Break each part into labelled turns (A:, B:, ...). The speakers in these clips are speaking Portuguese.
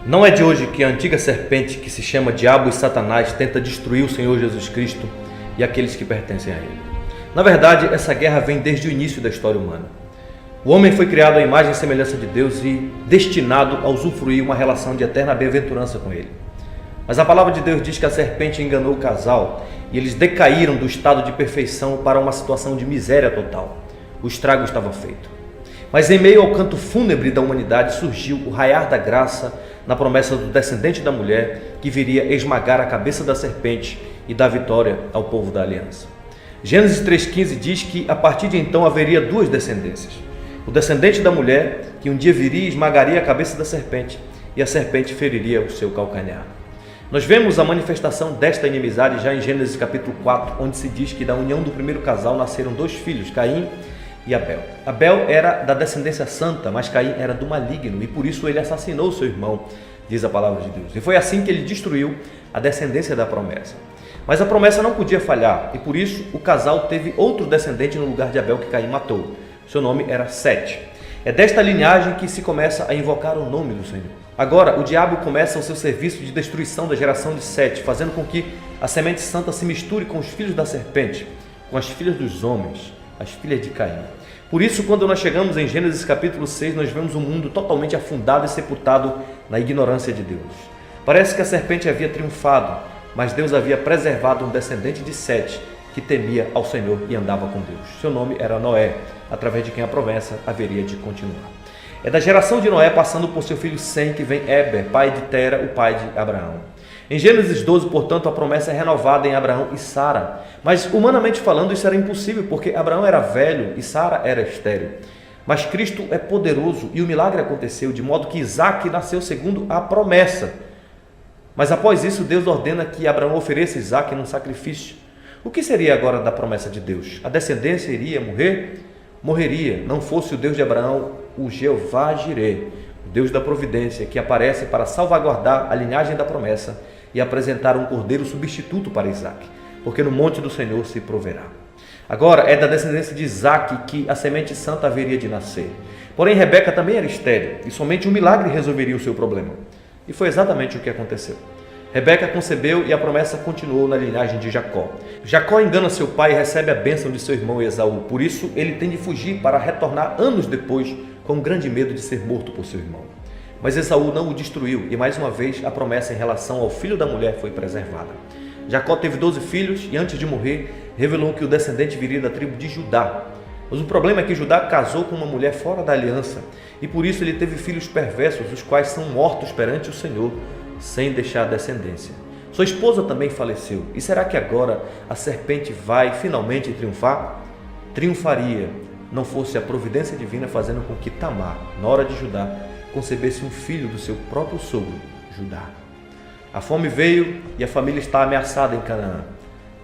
A: Não é de hoje que a antiga serpente, que se chama Diabo e Satanás, tenta destruir o Senhor Jesus Cristo e aqueles que pertencem a Ele. Na verdade, essa guerra vem desde o início da história humana. O homem foi criado à imagem e semelhança de Deus e destinado a usufruir uma relação de eterna bem-aventurança com Ele. Mas a palavra de Deus diz que a serpente enganou o casal e eles decaíram do estado de perfeição para uma situação de miséria total. O estrago estava feito. Mas em meio ao canto fúnebre da humanidade surgiu o raiar da graça na promessa do descendente da mulher que viria esmagar a cabeça da serpente e dar vitória ao povo da aliança. Gênesis 3,15 diz que a partir de então haveria duas descendências. O descendente da mulher que um dia viria e esmagaria a cabeça da serpente e a serpente feriria o seu calcanhar. Nós vemos a manifestação desta inimizade já em Gênesis capítulo 4, onde se diz que da união do primeiro casal nasceram dois filhos, Caim e Abel. Abel era da descendência santa, mas Caim era do maligno e por isso ele assassinou seu irmão, diz a palavra de Deus. E foi assim que ele destruiu a descendência da promessa. Mas a promessa não podia falhar e por isso o casal teve outro descendente no lugar de Abel que Caim matou. Seu nome era Sete. É desta linhagem que se começa a invocar o nome do Senhor. Agora, o diabo começa o seu serviço de destruição da geração de Sete, fazendo com que a semente santa se misture com os filhos da serpente, com as filhas dos homens, as filhas de Caim. Por isso, quando nós chegamos em Gênesis capítulo 6, nós vemos um mundo totalmente afundado e sepultado na ignorância de Deus. Parece que a serpente havia triunfado, mas Deus havia preservado um descendente de Sete que temia ao Senhor e andava com Deus. Seu nome era Noé, através de quem a promessa haveria de continuar. É da geração de Noé, passando por seu filho Sem, que vem Éber, pai de Tera, o pai de Abraão. Em Gênesis 12, portanto, a promessa é renovada em Abraão e Sara. Mas, humanamente falando, isso era impossível, porque Abraão era velho e Sara era estéril. Mas Cristo é poderoso e o milagre aconteceu, de modo que Isaque nasceu segundo a promessa. Mas após isso, Deus ordena que Abraão ofereça Isaque num sacrifício. O que seria agora da promessa de Deus? A descendência iria morrer? Morreria, não fosse o Deus de Abraão, o Jeová Jireh, o Deus da providência, que aparece para salvaguardar a linhagem da promessa e apresentar um cordeiro substituto para Isaque, porque no monte do Senhor se proverá. Agora é da descendência de Isaque que a semente santa haveria de nascer. Porém, Rebeca também era estéril e somente um milagre resolveria o seu problema. E foi exatamente o que aconteceu. Rebeca concebeu e a promessa continuou na linhagem de Jacó. Jacó engana seu pai e recebe a bênção de seu irmão Esaú. Por isso, ele tem de fugir para retornar anos depois com grande medo de ser morto por seu irmão. Mas Esaú não o destruiu e mais uma vez a promessa em relação ao filho da mulher foi preservada. Jacó teve 12 filhos e antes de morrer revelou que o descendente viria da tribo de Judá. Mas o problema é que Judá casou com uma mulher fora da aliança e por isso ele teve filhos perversos, os quais são mortos perante o Senhor, sem deixar descendência. Sua esposa também faleceu. E será que agora a serpente vai finalmente triunfar? Triunfaria, não fosse a providência divina fazendo com que Tamar, nora de Judá, concebesse um filho do seu próprio sogro, Judá. A fome veio e a família está ameaçada em Canaã.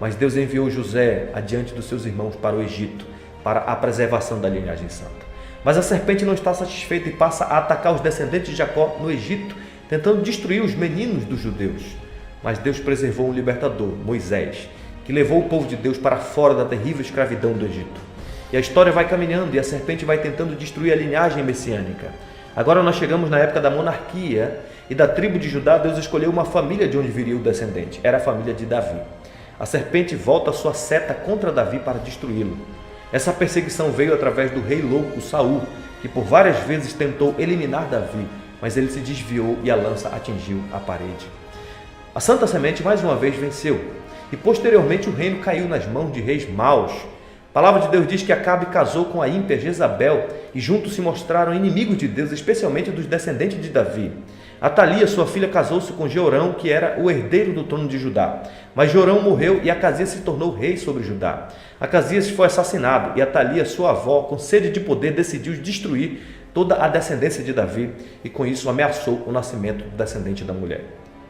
A: Mas Deus enviou José adiante dos seus irmãos para o Egito, para a preservação da linhagem santa. Mas a serpente não está satisfeita e passa a atacar os descendentes de Jacó no Egito, tentando destruir os meninos dos judeus. Mas Deus preservou um libertador, Moisés, que levou o povo de Deus para fora da terrível escravidão do Egito. E a história vai caminhando e a serpente vai tentando destruir a linhagem messiânica. Agora nós chegamos na época da monarquia e da tribo de Judá, Deus escolheu uma família de onde viria o descendente. Era a família de Davi. A serpente volta sua seta contra Davi para destruí-lo. Essa perseguição veio através do rei louco Saul, que por várias vezes tentou eliminar Davi, mas ele se desviou e a lança atingiu a parede. A Santa Semente mais uma vez venceu e posteriormente o reino caiu nas mãos de reis maus. A palavra de Deus diz que Acabe casou com a ímpia Jezabel e juntos se mostraram inimigos de Deus, especialmente dos descendentes de Davi. Atalia, sua filha, casou-se com Jeorão, que era o herdeiro do trono de Judá. Mas Jeorão morreu e Acasias se tornou rei sobre Judá. Acasias foi assassinado e Atalia, sua avó, com sede de poder, decidiu destruir toda a descendência de Davi e com isso ameaçou o nascimento do descendente da mulher.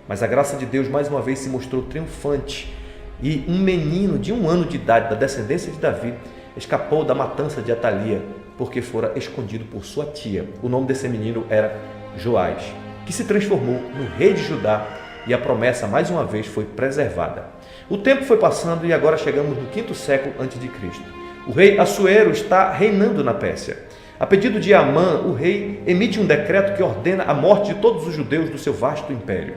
A: Mas a graça de Deus mais uma vez se mostrou triunfante e um menino de 1 ano de idade da descendência de Davi escapou da matança de Atalia porque fora escondido por sua tia. O nome desse menino era Joás, que se transformou no rei de Judá e a promessa mais uma vez foi preservada. O tempo foi passando e agora chegamos no 5º século a.C. O rei Assuero está reinando na Pérsia. A pedido de Amã, o rei emite um decreto que ordena a morte de todos os judeus do seu vasto império.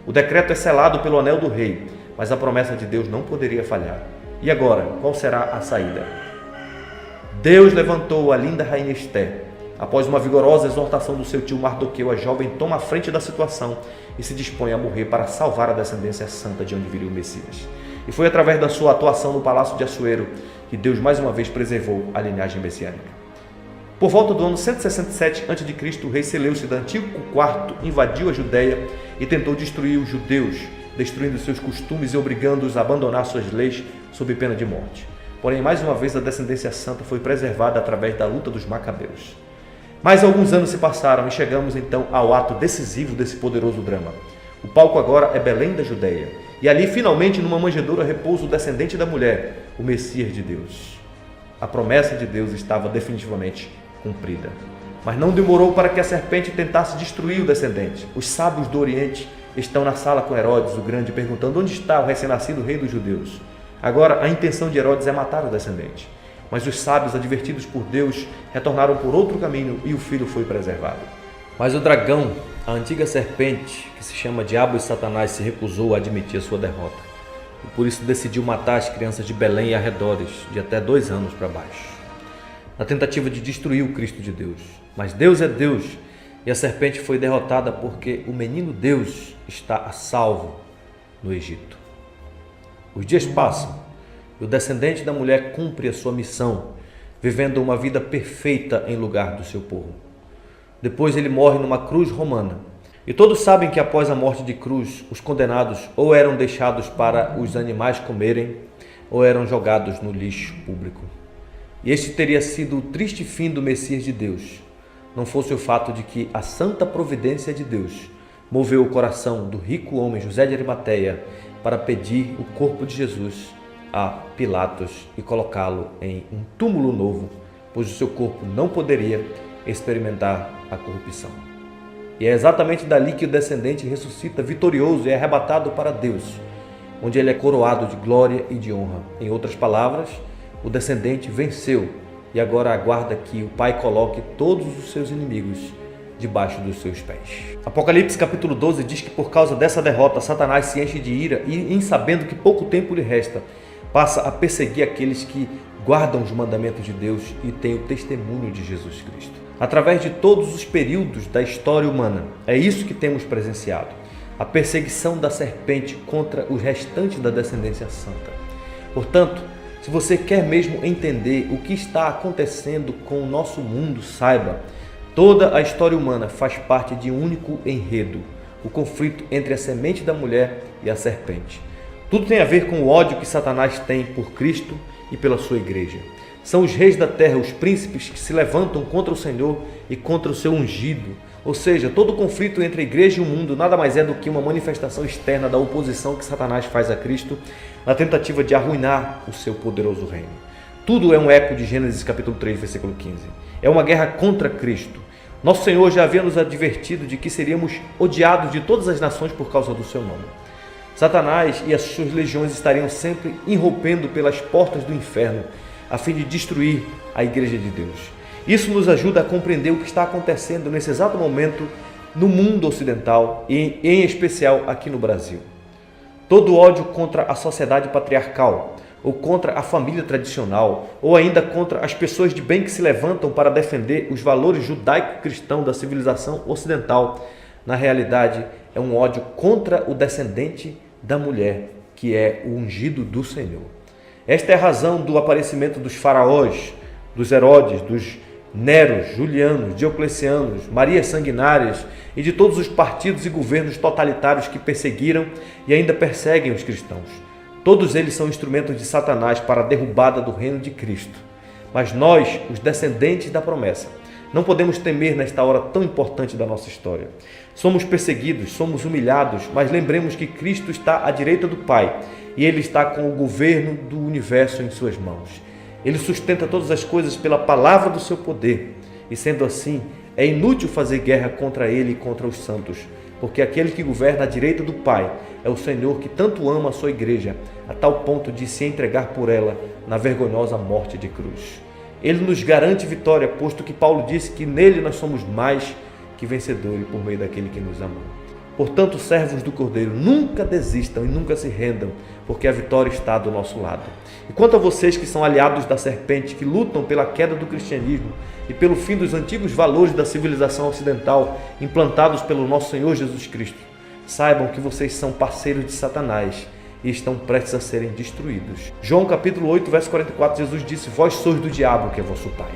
A: O decreto é selado pelo anel do rei, mas a promessa de Deus não poderia falhar. E agora, qual será a saída? Deus levantou a linda rainha Esther. Após uma vigorosa exortação do seu tio Mardoqueu, a jovem toma a frente da situação e se dispõe a morrer para salvar a descendência santa de onde viria o Messias. E foi através da sua atuação no palácio de Assuero que Deus mais uma vez preservou a linhagem messiânica. Por volta do ano 167 a.C., o rei Seleucida Antíoco IV invadiu a Judéia e tentou destruir os judeus, destruindo seus costumes e obrigando-os a abandonar suas leis sob pena de morte. Porém, mais uma vez, a descendência santa foi preservada através da luta dos Macabeus. Mais alguns anos se passaram e chegamos então ao ato decisivo desse poderoso drama. O palco agora é Belém da Judéia, e ali finalmente numa manjedoura repousa o descendente da mulher, o Messias de Deus. A promessa de Deus estava definitivamente cumprida. Mas não demorou para que a serpente tentasse destruir o descendente. Os sábios do Oriente estão na sala com Herodes o Grande, perguntando onde está o recém-nascido rei dos judeus. Agora a intenção de Herodes é matar o descendente. Mas os sábios, advertidos por Deus, retornaram por outro caminho e o filho foi preservado. Mas o dragão, a antiga serpente, que se chama Diabo e Satanás, se recusou a admitir a sua derrota. E por isso decidiu matar as crianças de Belém e arredores, de até 2 anos para baixo, na tentativa de destruir o Cristo de Deus. Mas Deus é Deus, e a serpente foi derrotada porque o menino Deus está a salvo no Egito. Os dias passam, e o descendente da mulher cumpre a sua missão, vivendo uma vida perfeita em lugar do seu povo. Depois ele morre numa cruz romana. E todos sabem que após a morte de cruz, os condenados ou eram deixados para os animais comerem, ou eram jogados no lixo público. E este teria sido o triste fim do Messias de Deus, não fosse o fato de que a santa providência de Deus moveu o coração do rico homem José de Arimateia para pedir o corpo de Jesus a Pilatos e colocá-lo em um túmulo novo, pois o seu corpo não poderia experimentar a corrupção. E é exatamente dali que o descendente ressuscita vitorioso e é arrebatado para Deus, onde ele é coroado de glória e de honra. Em outras palavras, o descendente venceu e agora aguarda que o Pai coloque todos os seus inimigos debaixo dos seus pés. Apocalipse capítulo 12 diz que por causa dessa derrota, Satanás se enche de ira e, em sabendo que pouco tempo lhe resta, passa a perseguir aqueles que guardam os mandamentos de Deus e têm o testemunho de Jesus Cristo. Através de todos os períodos da história humana, é isso que temos presenciado. A perseguição da serpente contra os restantes da descendência santa. Portanto, se você quer mesmo entender o que está acontecendo com o nosso mundo, saiba, toda a história humana faz parte de um único enredo, o conflito entre a semente da mulher e a serpente. Tudo tem a ver com o ódio que Satanás tem por Cristo e pela sua igreja. São os reis da terra, os príncipes que se levantam contra o Senhor e contra o seu ungido. Ou seja, todo o conflito entre a igreja e o mundo nada mais é do que uma manifestação externa da oposição que Satanás faz a Cristo na tentativa de arruinar o seu poderoso reino. Tudo é um eco de Gênesis capítulo 3, versículo 15. É uma guerra contra Cristo. Nosso Senhor já havia nos advertido de que seríamos odiados de todas as nações por causa do seu nome. Satanás e as suas legiões estariam sempre irrompendo pelas portas do inferno, a fim de destruir a igreja de Deus. Isso nos ajuda a compreender o que está acontecendo nesse exato momento no mundo ocidental e em especial aqui no Brasil. Todo ódio contra a sociedade patriarcal, ou contra a família tradicional, ou ainda contra as pessoas de bem que se levantam para defender os valores judaico-cristãos da civilização ocidental, na realidade é um ódio contra o descendente da mulher, que é o ungido do Senhor. Esta é a razão do aparecimento dos faraós, dos Herodes, dos Neros, Julianos, Dioclecianos, Marias Sanguinárias e de todos os partidos e governos totalitários que perseguiram e ainda perseguem os cristãos. Todos eles são instrumentos de Satanás para a derrubada do reino de Cristo. Mas nós, os descendentes da promessa, não podemos temer nesta hora tão importante da nossa história. Somos perseguidos, somos humilhados, mas lembremos que Cristo está à direita do Pai e Ele está com o governo do universo em suas mãos. Ele sustenta todas as coisas pela palavra do seu poder e, sendo assim, é inútil fazer guerra contra Ele e contra os santos, porque aquele que governa à direita do Pai é o Senhor que tanto ama a sua igreja, a tal ponto de se entregar por ela na vergonhosa morte de cruz. Ele nos garante vitória, posto que Paulo disse que nele nós somos mais que vencedores por meio daquele que nos amou. Portanto, servos do Cordeiro, nunca desistam e nunca se rendam, porque a vitória está do nosso lado. E quanto a vocês que são aliados da serpente, que lutam pela queda do cristianismo e pelo fim dos antigos valores da civilização ocidental implantados pelo nosso Senhor Jesus Cristo, saibam que vocês são parceiros de Satanás e estão prestes a serem destruídos. João capítulo 8, verso 44, Jesus disse: vós sois do diabo, que é vosso pai.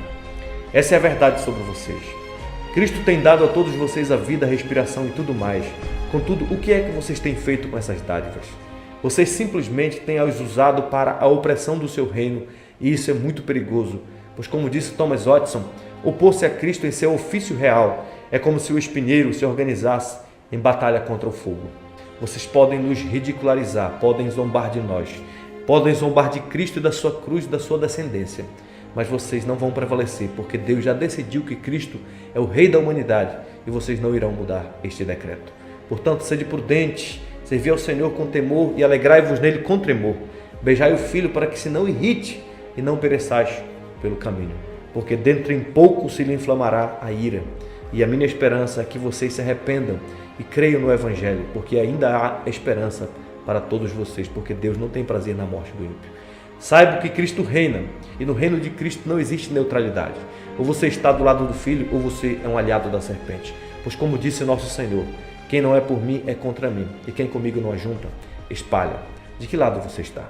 A: Essa é a verdade sobre vocês. Cristo tem dado a todos vocês a vida, a respiração e tudo mais. Contudo, o que é que vocês têm feito com essas dádivas? Vocês simplesmente têm as usado para a opressão do seu reino, e isso é muito perigoso, pois, como disse Thomas Watson, opor-se a Cristo em seu ofício real é como se o espinheiro se organizasse em batalha contra o fogo. Vocês podem nos ridicularizar, podem zombar de nós, podem zombar de Cristo e da sua cruz e da sua descendência, mas vocês não vão prevalecer, porque Deus já decidiu que Cristo é o Rei da humanidade e vocês não irão mudar este decreto. Portanto, sede prudentes, servi ao Senhor com temor e alegrai-vos nele com tremor. Beijai o Filho para que se não irrite e não pereçais pelo caminho, porque dentro em pouco se lhe inflamará a ira. E a minha esperança é que vocês se arrependam e creiam no Evangelho, porque ainda há esperança para todos vocês, porque Deus não tem prazer na morte do ímpio. Saiba que Cristo reina, e no reino de Cristo não existe neutralidade. Ou você está do lado do Filho, ou você é um aliado da serpente. Pois, como disse nosso Senhor, quem não é por mim é contra mim, e quem comigo não ajunta, espalha. De que lado você está?